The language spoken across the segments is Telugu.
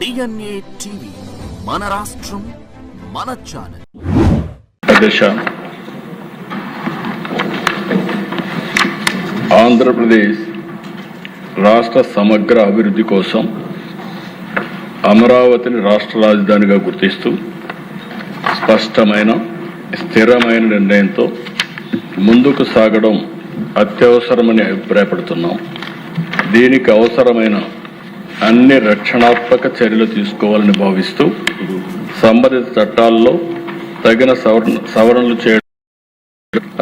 DNA టీవీ మన రాష్ట్రం మన ఛానల్. ఆంధ్రప్రదేశ్ రాష్ట్ర సమగ్ర అభివృద్ధి కోసం అమరావతిని రాష్ట్ర రాజధానిగా గుర్తిస్తూ స్పష్టమైన స్థిరమైన నిర్ణయంతో ముందుకు సాగడం అత్యవసరమని అభిప్రాయపడుతున్నాం. దీనికి అవసరమైన అన్ని రక్షణాత్మక చర్యలు తీసుకోవాలని భావిస్తూ సంబంధిత చట్టాల్లో తగిన సవరణలు చేయడం,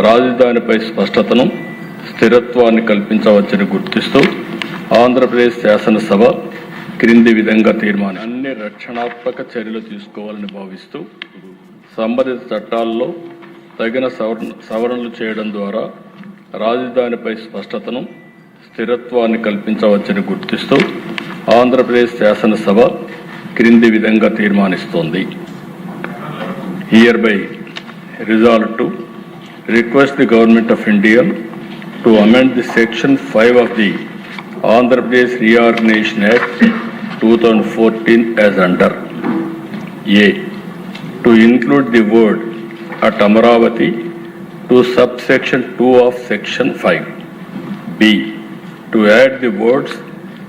రాజధానిపై స్పష్టతను స్థిరత్వాన్ని కల్పించవచ్చని గుర్తిస్తూ ఆంధ్రప్రదేశ్ శాసనసభ క్రింది విధంగా తీర్మానం. అన్ని రక్షణాత్మక చర్యలు తీసుకోవాలని భావిస్తూ సంబంధిత చట్టాల్లో తగిన సవరణలు చేయడం ద్వారా రాజధానిపై స్పష్టతను స్థిరత్వాన్ని కల్పించవచ్చని గుర్తిస్తూ ఆంధ్రప్రదేశ్ శాసనసభ క్రింది విధంగా తీర్మానిస్తోంది. Hereby resolved to request the Government of India to amend the Section 5 of the Andhra Pradesh Reorganization Act 2014 as under: A. To include the word at Amaravati to subsection 2 of Section 5. B. To add the words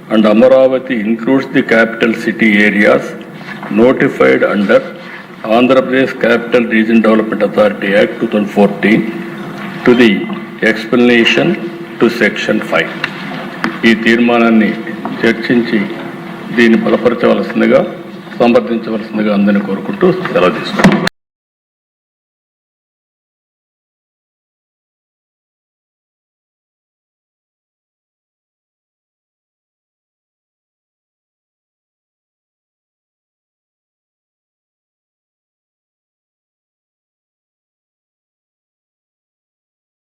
and Amaravati includes the capital city areas notified under Andhra Pradesh Capital Region Development Authority Act 2014 to the explanation to Section 5. ఈ తీర్మానాన్ని చర్చించి దీన్ని బలపరచవలసిందిగా, సంప్రదించవలసిందిగా అందరినీ కోరుకుంటూ సెలవు తీసుకుంటాం.